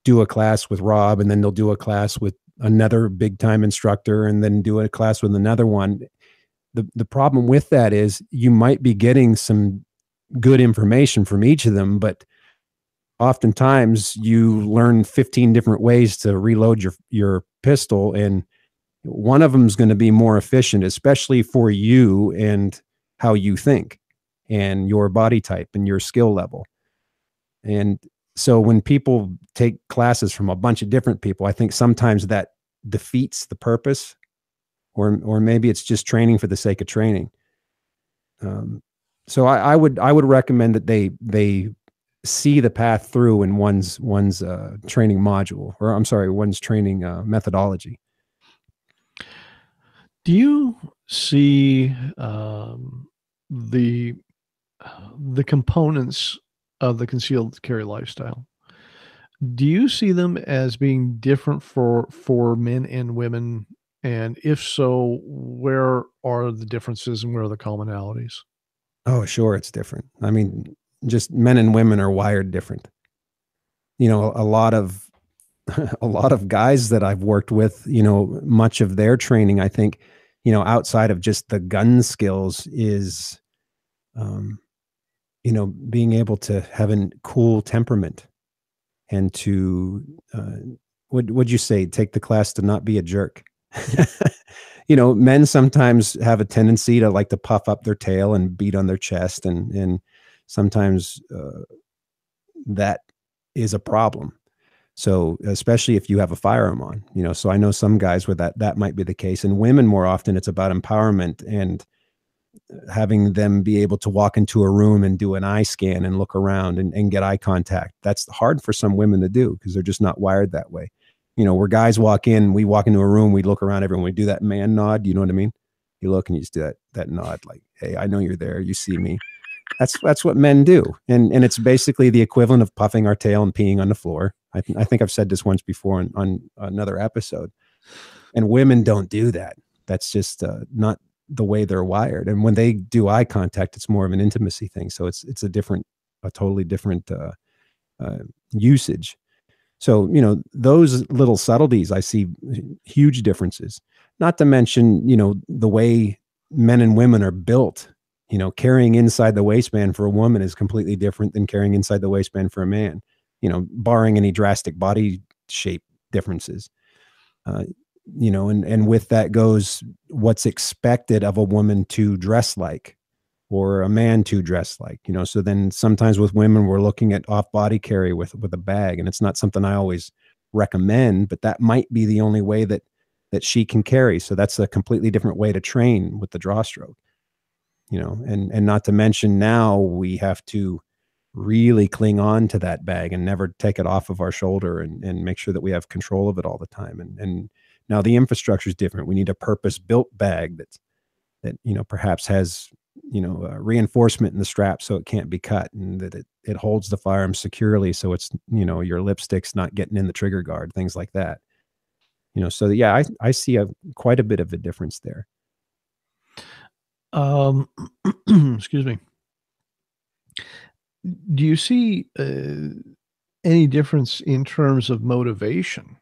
do a class with Rob, and then they'll do a class with another big time instructor, and then do a class with another one. The problem with that is you might be getting some good information from each of them, but oftentimes you learn 15 different ways to reload your pistol, and one of them is going to be more efficient, especially for you and how you think and your body type and your skill level. And so when people take classes from a bunch of different people, I think sometimes that defeats the purpose, or maybe it's just training for the sake of training. So I would recommend that they see the path through in one's training module, or I'm sorry, one's training methodology. Do you see the components of the concealed carry lifestyle? Do you see them as being different for men and women? And if so, where are the differences and where are the commonalities? Oh, sure, it's different. I mean, just men and women are wired different. A lot of guys that I've worked with, much of their training, I think, outside of just the gun skills is, being able to have a cool temperament, and to, would you say, take the class to not be a jerk? Men sometimes have a tendency to like to puff up their tail and beat on their chest, and sometimes that is a problem. So especially if you have a firearm on, so I know some guys where that might be the case. And women, more often, it's about empowerment and having them be able to walk into a room and do an eye scan and look around and get eye contact. That's hard for some women to do because they're just not wired that way. Where guys walk in, we walk into a room, we look around everyone, we do that man nod. You know what I mean? You look and you just do that nod, like, hey, I know you're there. You see me. That's what men do. And it's basically the equivalent of puffing our tail and peeing on the floor. I think I've said this once before on another episode. And women don't do that. That's just not the way they're wired. And when they do eye contact, it's more of an intimacy thing. So it's a totally different usage. So, those little subtleties, I see huge differences. Not to mention, the way men and women are built. carrying inside the waistband for a woman is completely different than carrying inside the waistband for a man, barring any drastic body shape differences. And with that goes what's expected of a woman to dress like, or a man to dress like, so then sometimes with women, we're looking at off body carry with a bag, and it's not something I always recommend, but that might be the only way that she can carry. So that's a completely different way to train with the draw stroke, and not to mention now we have to really cling on to that bag and never take it off of our shoulder, and make sure that we have control of it all the time. And now the infrastructure is different. We need a purpose built bag that perhaps has reinforcement in the strap so it can't be cut, and that it holds the firearm securely, so it's your lipstick's not getting in the trigger guard, things like that. So yeah, I see quite a bit of a difference there. Excuse me. Do you see any difference in terms of motivation?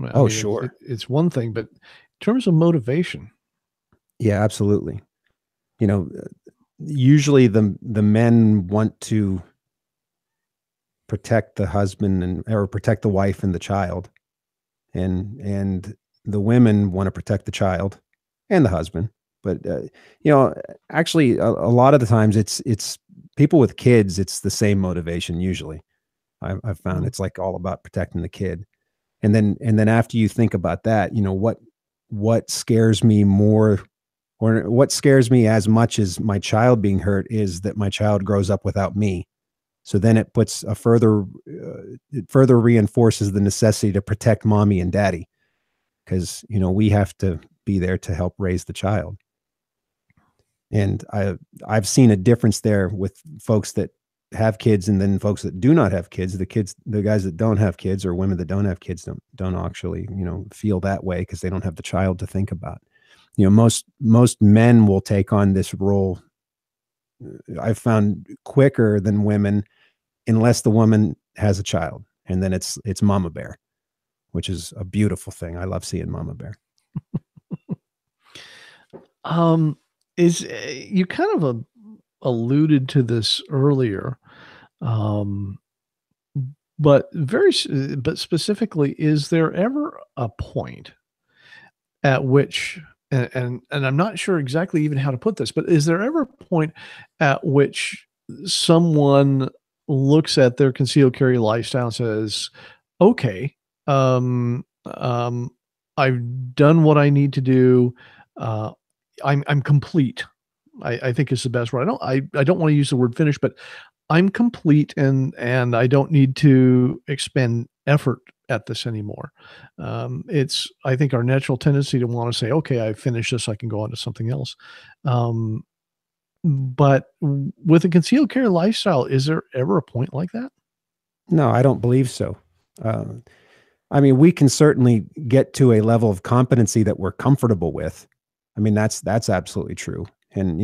I Oh, mean, sure. it's one thing, but in terms of motivation. Yeah, absolutely. Usually the men want to protect the husband or protect the wife and the child, and the women want to protect the child and the husband. But actually, a lot of the times it's people with kids. It's the same motivation usually. I've found it's like all about protecting the kid, and then after you think about that, what scares me more, or what scares me as much as my child being hurt, is that my child grows up without me. So then it puts it further reinforces the necessity to protect mommy and daddy, because we have to be there to help raise the child. And I've seen a difference there with folks that have kids, and then folks that do not have kids. The guys that don't have kids, or women that don't have kids, don't actually feel that way, because they don't have the child to think about. Most men will take on this role, I've found, quicker than women, unless the woman has a child, and then it's mama bear, which is a beautiful thing. I love seeing mama bear. Is you kind of alluded to this earlier, um, but but specifically, is there ever a point at which, and I'm not sure exactly even how to put this, but is there ever a point at which someone looks at their concealed carry lifestyle and says, "Okay, um, um, I've done what I need to do. Uh, I'm complete." I think is the best word. I don't want to use the word finish, but I'm complete, and I don't need to expend effort at this anymore. It's, I think, our natural tendency to want to say, "Okay, I finished this. I can go on to something else." Um, but with a concealed carry lifestyle, is there ever a point like that? No, I don't believe so. Um, I mean, we can certainly get to a level of competency that we're comfortable with. I mean, that's absolutely true. And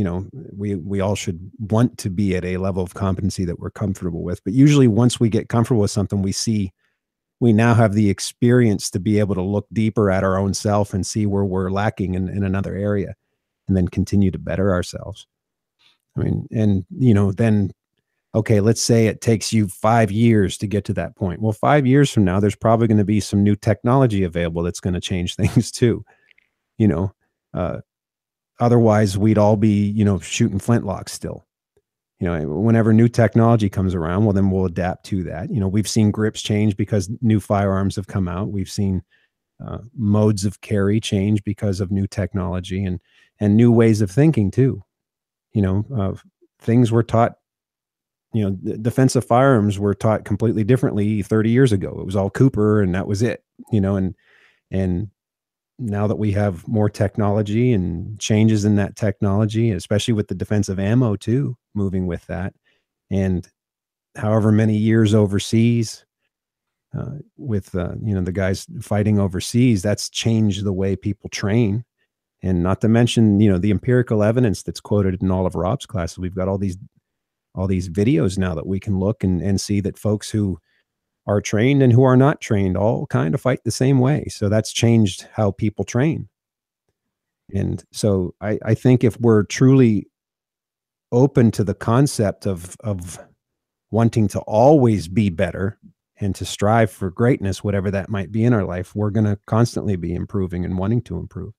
we all should want to be at a level of competency that we're comfortable with. But usually, once we get comfortable with something, we now have the experience to be able to look deeper at our own self and see where we're lacking in another area, and then continue to better ourselves. I mean, and then, okay, let's say it takes you 5 years to get to that point. Well, 5 years from now, there's probably going to be some new technology available that's going to change things too. You know, uh, Otherwise we'd all be, shooting flintlocks still. Whenever new technology comes around, well, then we'll adapt to that. We've seen grips change because new firearms have come out. We've seen modes of carry change because of new technology, and new ways of thinking too. Things were taught, defensive firearms were taught completely differently 30 years ago. It was all Cooper and that was it, and now that we have more technology and changes in that technology, especially with the defensive ammo too, moving with that, and however many years overseas, with the guys fighting overseas, that's changed the way people train. And not to mention, the empirical evidence that's quoted in all of Rob's classes. We've got all these videos now that we can look and see that folks who are trained and who are not trained all kind of fight the same way. So that's changed how people train. And so I think if we're truly open to the concept of wanting to always be better and to strive for greatness, whatever that might be in our life, we're going to constantly be improving and wanting to improve.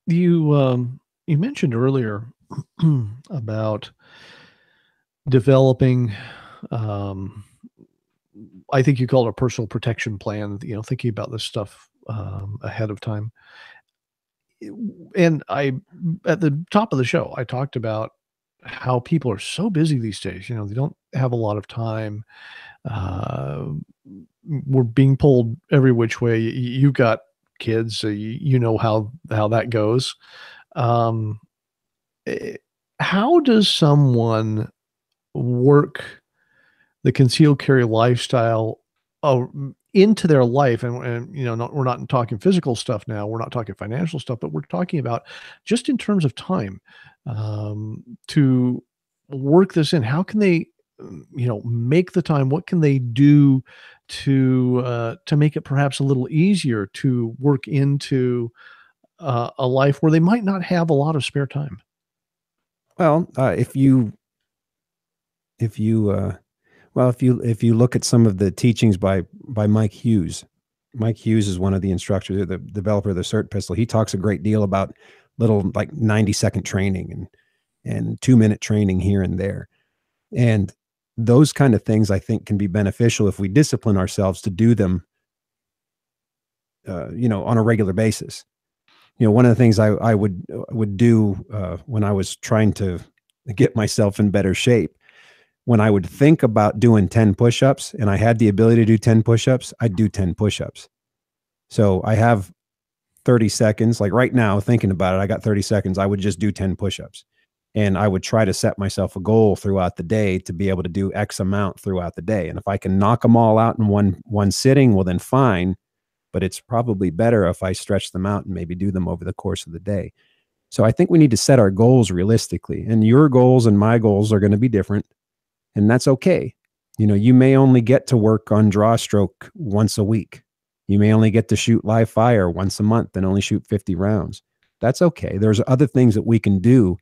You mentioned earlier about developing, um, I think you call it a personal protection plan, thinking about this stuff ahead of time. And at the top of the show, I talked about how people are so busy these days. They don't have a lot of time. Uh, we're being pulled every which way. You've got kids, so you know how that goes. Um, eh, how does someone work the concealed carry lifestyle into their life? And we're not talking physical stuff now. We're not talking financial stuff, but we're talking about just in terms of time, to work this in. How can they, make the time? What can they do to make it perhaps a little easier to work into a life where they might not have a lot of spare time? Well, if you well, if you look at some of the teachings by Mike Hughes. Mike Hughes is one of the instructors, the developer of the CERT pistol. He talks a great deal about little like 90-second training and 2-minute training here and there. And those kind of things I think can be beneficial if we discipline ourselves to do them on a regular basis. One of the things I would do when I was trying to get myself in better shape, when I would think about doing 10 push-ups and I had the ability to do 10 push-ups, I'd do 10 push-ups. So I have 30 seconds, like right now, thinking about it, I got 30 seconds. I would just do 10 push-ups. And I would try to set myself a goal throughout the day to be able to do X amount throughout the day. And if I can knock them all out in one sitting, well, then fine. But it's probably better if I stretch them out and maybe do them over the course of the day. So I think we need to set our goals realistically. And your goals and my goals are going to be different. And that's okay. You may only get to work on draw stroke once a week. You may only get to shoot live fire once a month and only shoot 50 rounds. That's okay. There's other things that we can do.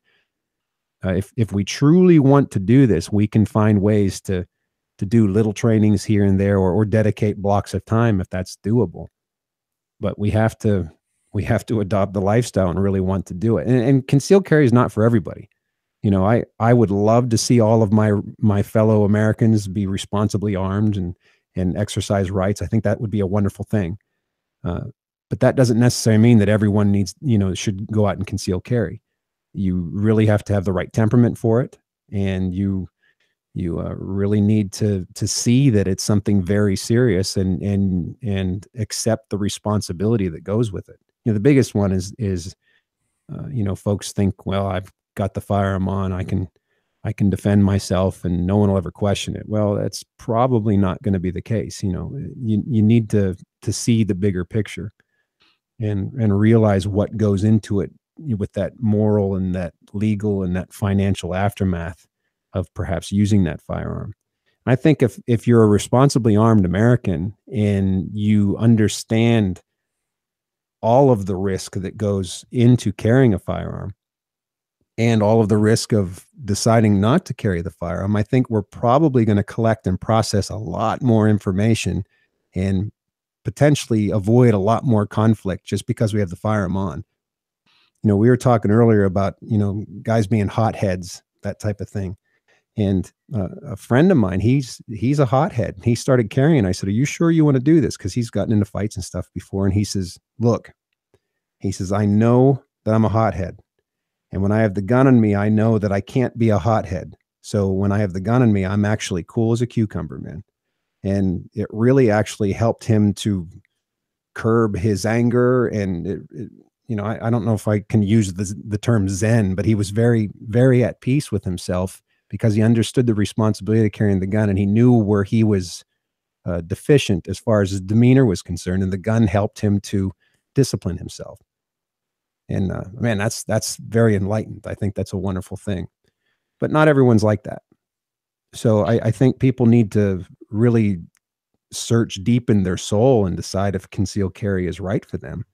If we truly want to do this, we can find ways to do little trainings here and there, or dedicate blocks of time if that's doable. But we have to adopt the lifestyle and really want to do it. And concealed carry is not for everybody. I would love to see all of my fellow Americans be responsibly armed and exercise rights. I think that would be a wonderful thing. But that doesn't necessarily mean that everyone should go out and conceal carry. You really have to have the right temperament for it. And you really need to see that it's something very serious and accept the responsibility that goes with it. The biggest one is folks think, well, I've got the firearm on, I can defend myself and no one will ever question it. Well, that's probably not going to be the case. You need to see the bigger picture and realize what goes into it with that moral and that legal and that financial aftermath of perhaps using that firearm. And I think if you're a responsibly armed American and you understand all of the risk that goes into carrying a firearm and all of the risk of deciding not to carry the firearm, I think we're probably going to collect and process a lot more information and potentially avoid a lot more conflict just because we have the firearm on. We were talking earlier about, guys being hotheads, that type of thing. And a friend of mine, he's a hothead. He started carrying. I said, "Are you sure you want to do this?" Because he's gotten into fights and stuff before. And he says, "Look," he says, "I know that I'm a hothead. And when I have the gun on me, I know that I can't be a hothead. So when I have the gun on me, I'm actually cool as a cucumber, man." And it really actually helped him to curb his anger. And I don't know if I can use the term Zen, but he was very, very at peace with himself because he understood the responsibility of carrying the gun and he knew where he was deficient as far as his demeanor was concerned. And the gun helped him to discipline himself. And man, that's very enlightened. I think that's a wonderful thing. But not everyone's like that. So I think people need to really search deep in their soul and decide if concealed carry is right for them.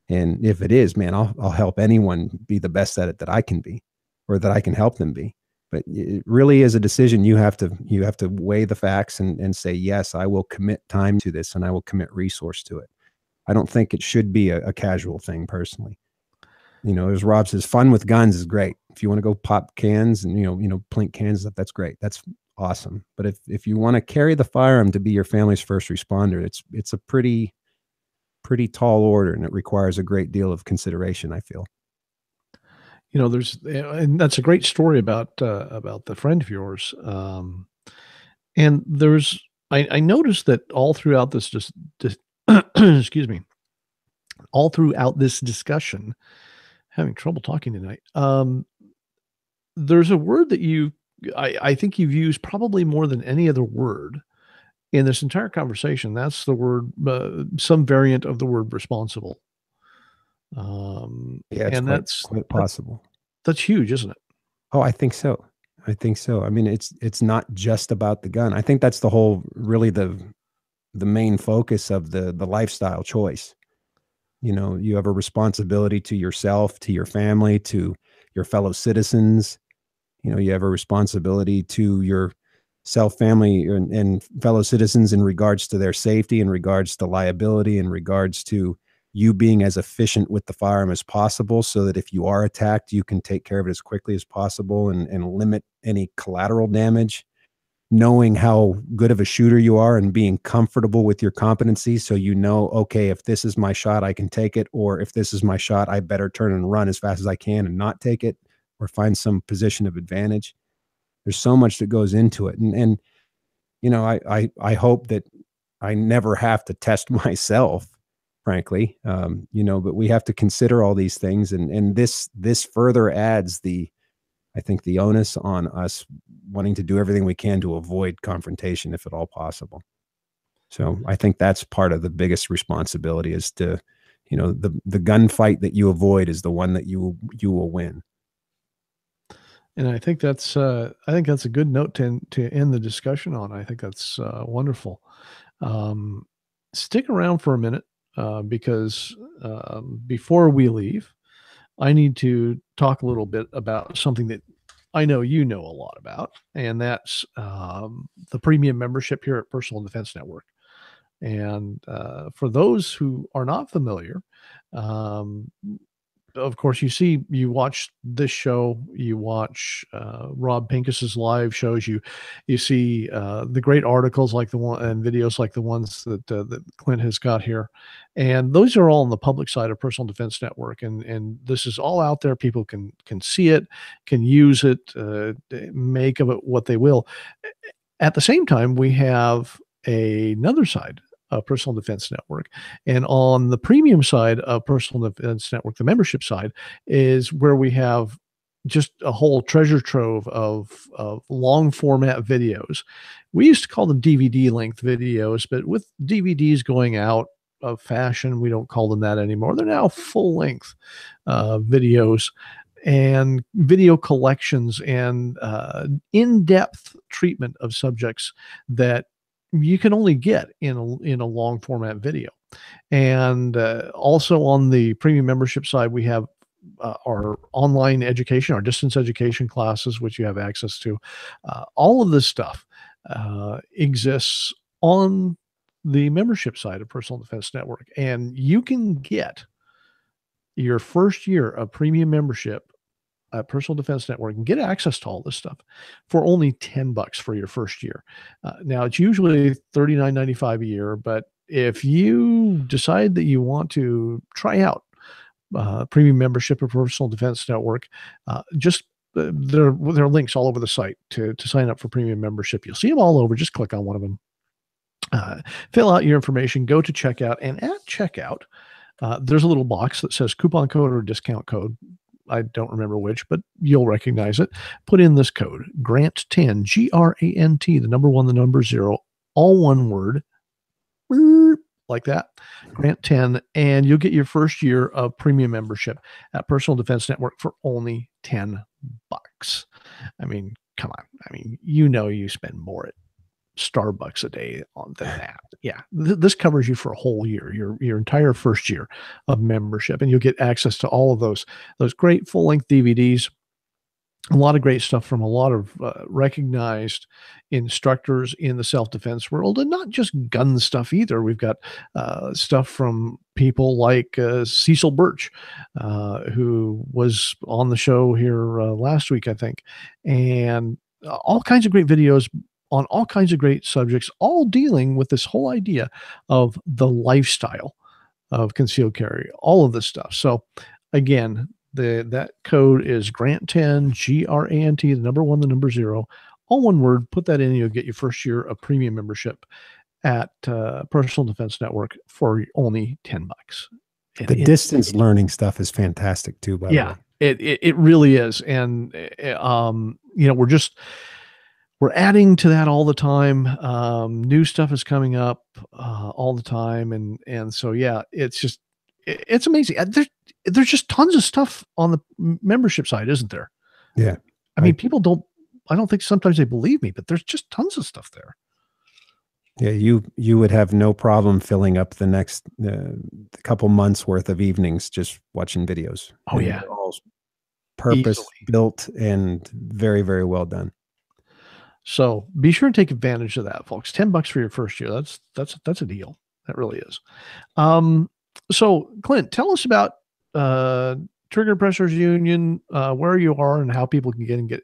And if it is, man, I'll help anyone be the best at it that I can be. or that I can help them be. But it really is a decision. You have to weigh the facts and say, yes, I will commit time to this and I will commit resource to it. I don't think it should be a casual thing personally. As Rob says, fun with guns is great. If you want to go pop cans and, plink cans, that's great. That's awesome. But if you want to carry the firearm to be your family's first responder, it's a pretty tall order, and it requires a great deal of consideration, I feel. And that's a great story about the friend of yours. And I noticed that all throughout this, excuse me, all throughout this discussion, having trouble talking tonight. There's a word that I think you've used probably more than any other word in this entire conversation. That's the word, some variant of the word responsible. Yeah, it's And quite possible. That's huge, isn't it? Oh, I think so. I mean, it's not just about the gun. I think that's really the main focus of the lifestyle choice. You have a responsibility to yourself, to your family, to your fellow citizens. You have a responsibility to your self, family, and fellow citizens in regards to their safety, in regards to liability, in regards to you being as efficient with the firearm as possible, so that if you are attacked, you can take care of it as quickly as possible and limit any collateral damage. Knowing how good of a shooter you are and being comfortable with your competency. So, okay, if this is my shot, I can take it. Or if this is my shot, I better turn and run as fast as I can and not take it, or find some position of advantage. There's so much that goes into it. And I hope that I never have to test myself, frankly, but we have to consider all these things. And this further adds I think the onus on us wanting to do everything we can to avoid confrontation, if at all possible. So I think that's part of the biggest responsibility, is to, the gunfight that you avoid is the one that you will win. And I think that's a good note to end the discussion on. I think that's wonderful. Stick around for a minute because before we leave, I need to talk a little bit about something that I know you know a lot about, and that's the premium membership here at Personal Defense Network. And for those who are not familiar, of course, you watch this show, you watch Rob Pincus's live shows, you see the great articles like the one and videos like the ones that Clint has got here, and those are all on the public side of Personal Defense Network, and this is all out there. People can see it, can use it, make of it what they will. At the same time, we have another side of Personal Defense Network. And on the premium side of Personal Defense Network, the membership side, is where we have just a whole treasure trove of long format videos. We used to call them DVD length videos, but with DVDs going out of fashion, we don't call them that anymore. They're now full length videos and video collections and in-depth treatment of subjects that you can only get in a long format video. And also on the premium membership side, we have our online education, our distance education classes, which you have access to. All of this stuff exists on the membership side of Personal Defense Network. And you can get your first year of premium membership at Personal Defense Network and get access to all this stuff for only $10 for your first year. Now it's usually $39.95 a year, but if you decide that you want to try out premium membership of Personal Defense Network, there are links all over the site to sign up for premium membership. You'll see them all over. Just click on one of them, fill out your information, go to checkout, and at checkout, there's a little box that says coupon code or discount code. I don't remember which, but you'll recognize it. Put in this code, GRANT10, GRANT, the number 1, the number 0, all one word, like that, GRANT10, and you'll get your first year of premium membership at Personal Defense Network for only $10. I mean, come on. I mean, you spend more at Starbucks a day than that. Yeah, this covers you for a whole year, your entire first year of membership, and you'll get access to all of those great full length DVDs. a lot of great stuff from a lot of recognized instructors in the self-defense world, and not just gun stuff either. We've got stuff from people like Cecil Birch, who was on the show here last week, I think, and all kinds of great videos on all kinds of great subjects, all dealing with this whole idea of the lifestyle of concealed carry, all of this stuff. So again, that code is Grant10, Grant, the number one, the number zero, all one word. Put that in, you'll get your first year of premium membership at Personal Defense Network for only $10. And The distance learning stuff is fantastic too, by the way. It really is. And you know, we're adding to that all the time. New stuff is coming up all the time, and so yeah, it's amazing. There's just tons of stuff on the membership side, isn't there? Yeah, I mean, people don't. I don't think sometimes they believe me, but there's just tons of stuff there. Yeah, you would have no problem filling up the next couple months worth of evenings just watching videos. Oh yeah, all purpose built and very, very well done. So be sure and take advantage of that, folks. $10 for your first year. That's a deal. That really is. So Clint, tell us about Trigger Pressers Union, where you are and how people can get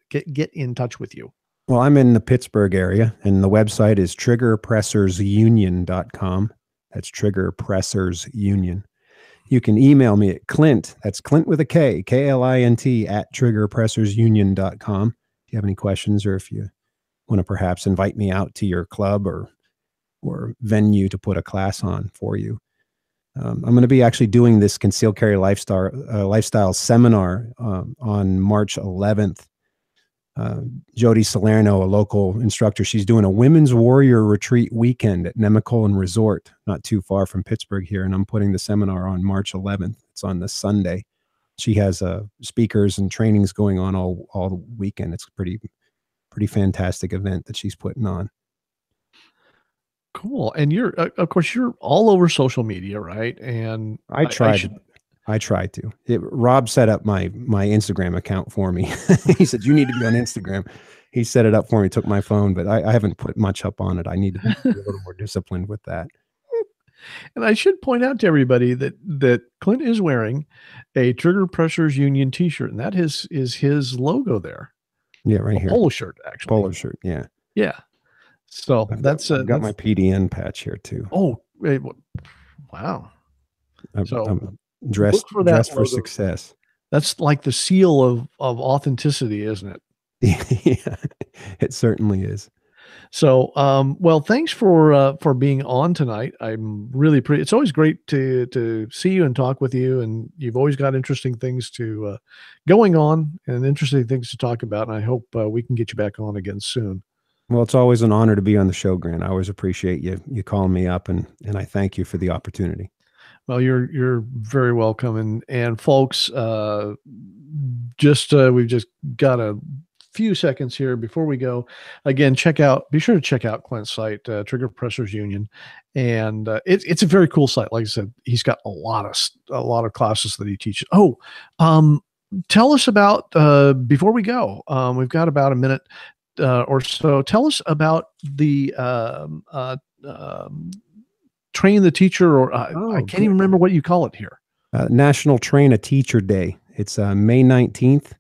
in touch with you. Well, I'm in the Pittsburgh area, and the website is triggerpressersunion.com. That's Trigger Pressers Union. You can email me at Clint, that's Clint with a K, Klint, at triggerpressersunion.com. If you have any questions, or if you want to perhaps invite me out to your club or venue to put a class on for you. I'm going to be actually doing this concealed carry lifestyle seminar on March 11th. Jody Salerno, a local instructor, she's doing a women's warrior retreat weekend at Nemacolin Resort, not too far from Pittsburgh here. And I'm putting the seminar on March 11th. It's on this Sunday. She has speakers and trainings going on all the weekend. It's a pretty fantastic event that she's putting on. Cool. And you're, of course, you're all over social media, right? And I try to. Rob set up my Instagram account for me. He said, you need to be on Instagram. He set it up for me, took my phone, but I haven't put much up on it. I need to be a little more disciplined with that. And I should point out to everybody that Clint is wearing a Trigger Pressers Union t-shirt, and that is his logo there. Yeah, right here. Polo shirt, actually. Polo shirt, yeah. Yeah. So I've got my PDN patch here too. Oh, wow. I'm dressed for success. That's like the seal of authenticity, isn't it? Yeah, it certainly is. So, well, thanks for being on tonight. I'm really it's always great to see you and talk with you, and you've always got interesting things going on and interesting things to talk about. And I hope we can get you back on again soon. Well, it's always an honor to be on the show, Grant. I always appreciate you calling me up, and I thank you for the opportunity. Well, you're very welcome. And folks, we've just got a few seconds here before we go. Again, be sure to check out Clint's site, Trigger Pressers Union. And it's a very cool site. Like I said, he's got a lot of classes that he teaches. Oh, tell us about, before we go, we've got about a minute or so. Tell us about the Train the Teacher, or I can't even remember what you call it here. National Train a Teacher Day. It's May 19th,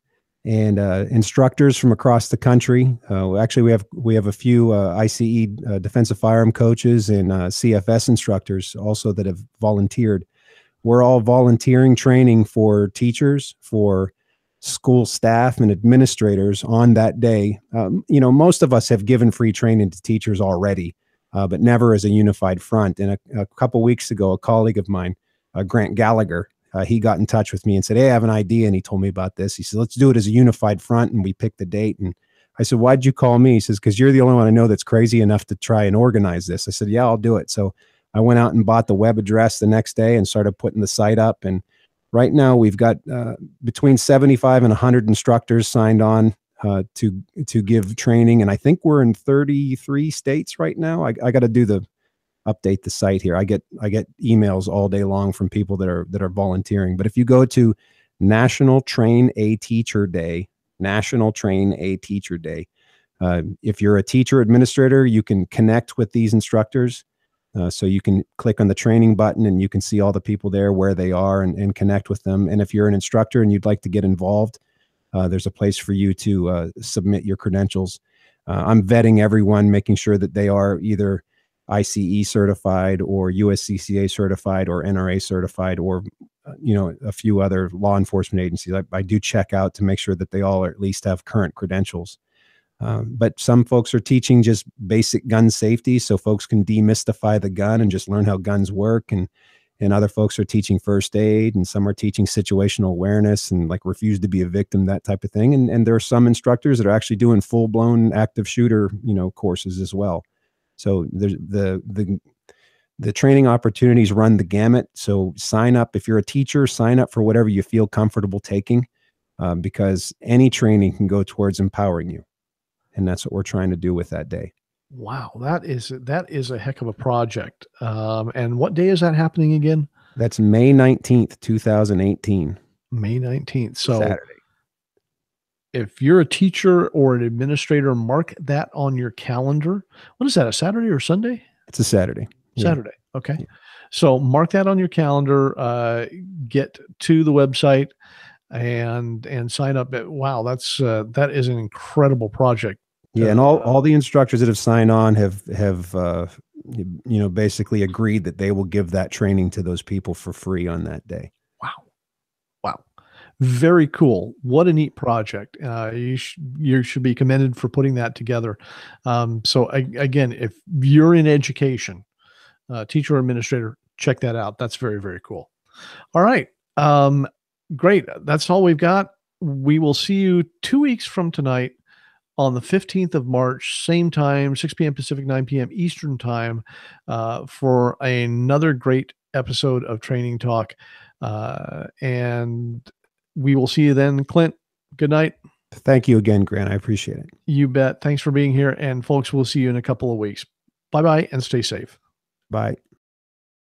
and instructors from across the country. Actually, we have a few ICE defensive firearm coaches and CFS instructors also that have volunteered. We're all volunteering training for teachers, for school staff and administrators on that day. Most of us have given free training to teachers already, but never as a unified front. And a couple weeks ago, a colleague of mine, Grant Gallagher, he got in touch with me and said, hey, I have an idea. And he told me about this. He said, let's do it as a unified front. And we picked the date. And I said, why'd you call me? He says, because you're the only one I know that's crazy enough to try and organize this. I said, yeah, I'll do it. So I went out and bought the web address the next day and started putting the site up. And right now we've got between 75 and 100 instructors signed on to give training. And I think we're in 33 states right now. I got to update the site here. I get emails all day long from people that are volunteering. But if you go to National Train a Teacher Day, National Train a Teacher Day. If you're a teacher administrator, you can connect with these instructors. So you can click on the training button and you can see all the people there, where they are, and connect with them. And if you're an instructor and you'd like to get involved, there's a place for you to submit your credentials. I'm vetting everyone, making sure that they are either ICE certified or USCCA certified or NRA certified, or a few other law enforcement agencies. I do check out to make sure that they all at least have current credentials. But some folks are teaching just basic gun safety so folks can demystify the gun and just learn how guns work. And other folks are teaching first aid, and some are teaching situational awareness and like refuse to be a victim, that type of thing. And there are some instructors that are actually doing full-blown active shooter, courses as well. So there's the training opportunities run the gamut. So sign up. If you're a teacher, sign up for whatever you feel comfortable taking, because any training can go towards empowering you. And that's what we're trying to do with that day. Wow, that is a heck of a project. And what day is that happening again? That's May 19th, 2018. May 19th. So Saturday. If you're a teacher or an administrator, mark that on your calendar. What is that, a Saturday or Sunday? It's a Saturday. Saturday. Yeah. Okay. Yeah. So mark that on your calendar, get to the website and sign up. Wow, that is an incredible project. Yeah, and all the instructors that have signed on have basically agreed that they will give that training to those people for free on that day. Wow. Very cool. What a neat project. You should be commended for putting that together. So again, if you're in education, teacher or administrator, check that out. That's very, very cool. All right. Great. That's all we've got. We will see you 2 weeks from tonight on the 15th of March, same time, 6 p.m. Pacific, 9 p.m. Eastern time, for another great episode of Training Talk. And we will see you then. Clint, good night. Thank you again, Grant. I appreciate it. You bet. Thanks for being here. And folks, we'll see you in a couple of weeks. Bye-bye and stay safe. Bye.